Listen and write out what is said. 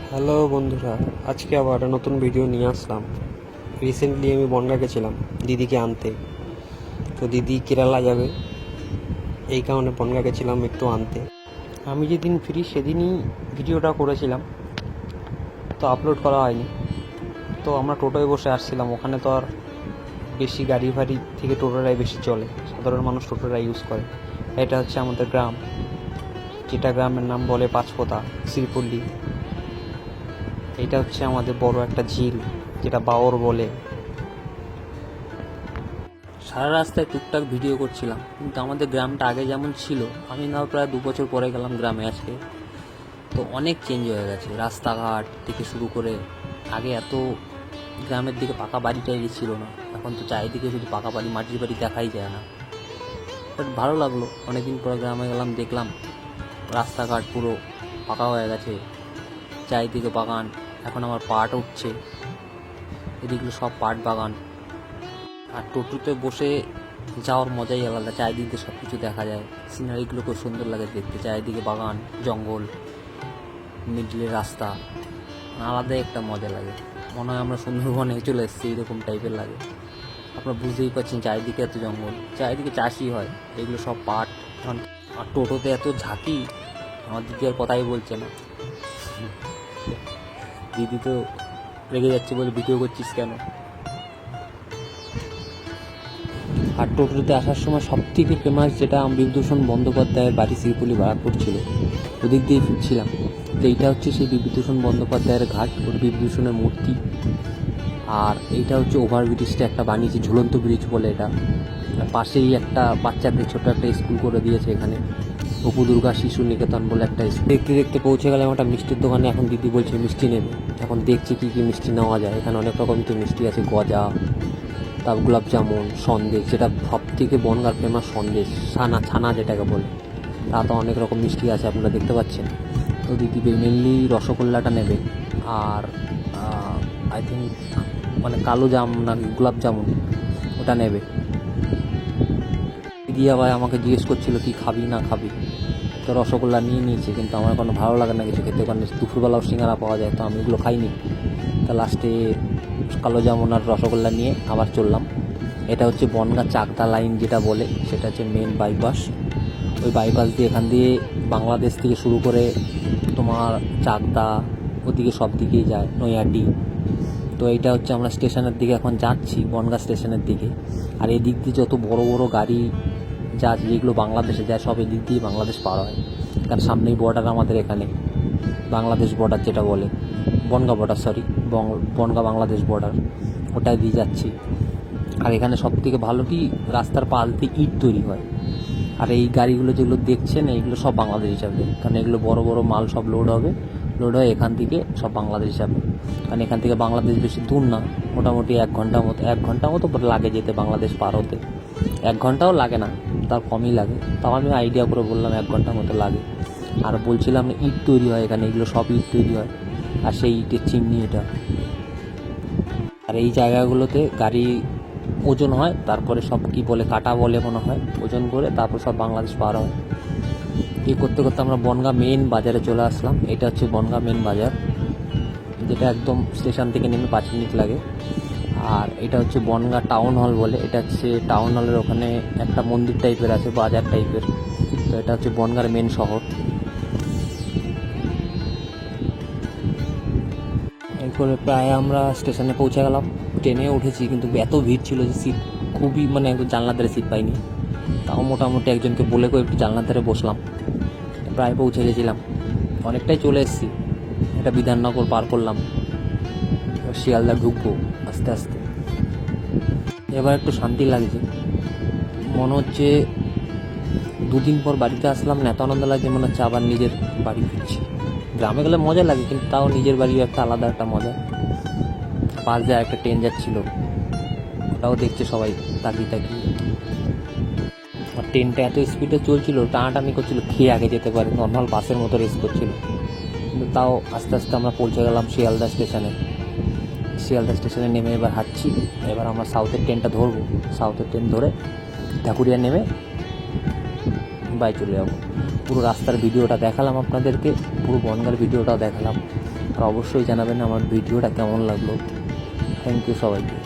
Hello বন্ধুরা, আজকে আবার একটা নতুন ভিডিও নিয়ে আসলাম। রিসেন্টলি আমি বনগাঁ গেছিলাম দিদিকে আনতে। তো দিদি কেরালা যাবে, এই কারণে বনগাঁ গেছিলাম একটু আনতে। আমি যেদিন ফ্রি সেদিনই ভিডিওটা করেছিলাম, তো আপলোড করা হয়নি। তো আমরা টোটোয় বসে আসছিলাম, ওখানে তো আর বেশি গাড়ি ফাড়ি থেকে টোটোটাই বেশি চলে, সাধারণ মানুষ টোটোটা ইউজ করে। এটা হচ্ছে আমাদের গ্রাম, যেটা গ্রামের নাম বলে পাঁচপোতা, শ্রীপল্লী। এটা হচ্ছে আমাদের বড় একটা ঝিল, যেটা বাওর বলে। সারা রাস্তায় টুকটাক ভিডিও করছিলাম, কিন্তু আমাদের গ্রামটা আগে যেমন ছিল, আমি নাও প্রায় 2 বছর পরে গেলাম গ্রামে আজকে, তো অনেক চেঞ্জ হয়ে গেছে। রাস্তাঘাট থেকে শুরু করে, আগে এত গ্রামের দিকে পাকা বাড়ি টাইরি ছিল না, এখন তো চারিদিকে শুধু পাকা বাড়ি, মাটির বাড়ি দেখাই যায় না। বাট ভালো লাগলো, অনেকদিন পরে গ্রামে গেলাম, দেখলাম রাস্তাঘাট পুরো পাকা হয়ে গেছে, চারিদিকে বাগান। এখন আমার পাট উঠছে, এদিকগুলো সব পাট বাগান। আর টোটোতে বসে যাওয়ার মজাই আলাদা, চারিদিক দিয়ে সব কিছু দেখা যায়, সিনারিগুলো খুব সুন্দর লাগে দেখতে, চারিদিকে বাগান, জঙ্গল, মিডলে রাস্তা, আলাদাই একটা মজা লাগে। মনে হয় আমরা সুন্দরবনে চলে এসেছি, এরকম টাইপের লাগে। আপনারা বুঝতেই পারছেন, চারিদিকে এত জঙ্গল, চারিদিকে চাষই হয়, এগুলো সব পাট। আর টোটোতে এত ঝাঁকি, আমার দিদি আর কথাই বলছে না। দিদি তো রেগে যাচ্ছে, বলে ভিডিও করছিস কেন। আর টোটোতে আসার সময় সবথেকে ফেমাস যেটা, বিভূতিভূষণ বন্দ্যোপাধ্যায়ের বাড়ি শ্রীপুলি বারাকপুর ছিল, ওদিক দিয়ে ফিরছিলাম। তো এইটা হচ্ছে সেই বিভূতিভূষণ বন্দ্যোপাধ্যায়ের ঘাট, ওর বিভূতিভূষণের মূর্তি। আর এইটা হচ্ছে ওভারব্রিজটা একটা বানিয়েছে, ঝুলন্ত ব্রিজ বলে এটা। আর পাশেই একটা বাচ্চাদের ছোট একটা স্কুল করে দিয়েছে এখানে, অপু দুর্গা শিশু নিকেতন বলে একটা স্কুল। দেখতে দেখতে পৌঁছে গেলাম একটা মিষ্টির দোকানে। এখন দিদি বলছে মিষ্টি নেবে, এখন দেখছি কী কী মিষ্টি নেওয়া যায়। এখানে অনেক রকম তো মিষ্টি আছে, গজা, তারপর গোলাপ জামুন, সন্দেশ, যেটা সব থেকে বনগাঁর ফেমাস সন্দেশ, ছানা যেটাকে বলে। তা তো অনেক রকম মিষ্টি আছে, আপনারা দেখতে পাচ্ছেন। তো দিদি মেনলি রসগোল্লাটা নেবে, আর আই থিঙ্ক মানে কালো জাম না গোলাপ জামুন, ওটা নেবে। দিদি আবার আমাকে জিজ্ঞেস করছিল কি খাবি না খাবি। তো রসগোল্লা নিয়ে নিয়েছি, কিন্তু আমার কোনো ভালো লাগে না কিছু খেতে, কারণ দুপুরবেলাও সিঙ্গারা পাওয়া যায়, তো আমি এগুলো খাইনি। তা লাস্টে কালো জামুন আর রসগোল্লা নিয়ে আবার চললাম। এটা হচ্ছে বনগাঁ চাকদা লাইন যেটা বলে, সেটা হচ্ছে মেন বাইপাস। ওই বাইপাস দিয়ে এখান দিয়ে বাংলাদেশ থেকে শুরু করে তোমার চাকদা, ওদিকে সব দিকেই যায়, নৈহাটি। তো এইটা হচ্ছে আমরা স্টেশনের দিকে এখন যাচ্ছি, বনগাঁ স্টেশনের দিকে। আর এদিক দিয়ে যত বড় বড় গাড়ি যা যেগুলো বাংলাদেশে যায়, সব এদিক দিয়ে বাংলাদেশ পার হয়। কারণ সামনেই বর্ডার আমাদের এখানে, বাংলাদেশ বর্ডার যেটা বলে, Bangaon border, sorry, Bangaon Bangladesh border, ওটাই দিয়ে যাচ্ছি। আর এখানে সব থেকে ভালো কি, রাস্তার পাশ দিয়ে ইট তৈরি হয়। আর এই গাড়িগুলো যেগুলো দেখছেন, এইগুলো সব বাংলাদেশ যাবে, কারণ এগুলো বড় বড় মাল সব লোড হয় এখান থেকে, সব বাংলাদেশ যাবে। কারণ এখান থেকে বাংলাদেশ বেশি দূর না, মোটামুটি 1 ঘন্টা মতো লাগে যেতে, বাংলাদেশ পার হতে। 1 ঘন্টাও লাগে না, তার কমই লাগে। তাও আমি আইডিয়া করে বললাম 1 ঘন্টা মতো লাগে। আর বলছিলাম ইট তৈরি হয় এখানে, এগুলো সব ইট তৈরি হয়, আর সেই ইটের চিমনি এটা। আর এই জায়গাগুলোতে গাড়ি ওজন হয়, তারপরে সব কি বলে কাটা বলে মনে হয়, ওজন করে তারপর সব বাংলাদেশ পার হয়। এই করতে করতে আমরা বনগাঁ মেন বাজারে চলে আসলাম। এটা হচ্ছে বনগাঁ মেন বাজার, যেটা একদম স্টেশন থেকে নেমে 5 মিনিট লাগে। আর এটা হচ্ছে বনগাঁ টাউন হল বলে, এটা হচ্ছে টাউন হলের ওখানে একটা মন্দির টাইপের আছে, বাজার টাইপের। তো এটা হচ্ছে বনগাঁর মেন শহর। এরপরে প্রায় আমরা স্টেশনে পৌঁছে গেলাম, ট্রেনে উঠেছি, কিন্তু এত ভিড় ছিল যে সিট খুবই, মানে একটু জানলার ধারে সিট পাইনি। তাও মোটামুটি একজনকে বলে করে একটু জানলার ধারে বসলাম। প্রায় পৌঁছে গেছিলাম, অনেকটাই চলে এসেছি। এটা বিধাননগর পার করলাম, শিয়ালদা ঢুকবো আস্তে আস্তে। এবার একটু শান্তি লাগছে, মনে হচ্ছে 2 দিন পর বাড়িতে আসলাম না, এত আনন্দ লাগছে, মনে হচ্ছে আবার নিজের বাড়ি ফিরছি। গ্রামে গেলে মজা লাগে, কিন্তু তাও নিজের বাড়িও একটা আলাদা একটা মজা। পাশ দিয়ে একটা ট্রেন যাচ্ছিল, ওটাও দেখছে সবাই তাকিয়ে তাকিয়ে। আর ট্রেনটা এত স্পিডে চলছিল, টানাটানি করছিল, খেয়ে আগে যেতে পারে, নর্মাল বাসের মতো রেস করছিল। কিন্তু তাও আস্তে আস্তে আমরা পৌঁছে গেলাম শিয়ালদা স্টেশনে। শিয়ালদা স্টেশনে নেমে এবার হাঁটছি। এবার আমরা সাউথের ট্রেনটা ধরবো, সাউথের ট্রেন ধরে ঢাকুরিয়া নেমে বাই চলে যাবো। পুরো রাস্তার ভিডিওটা দেখালাম আপনাদেরকে, পুরো বনগাঁর ভিডিওটাও দেখালাম। আর অবশ্যই জানাবেন আমার ভিডিওটা কেমন লাগলো। থ্যাংক ইউ সবাইকে।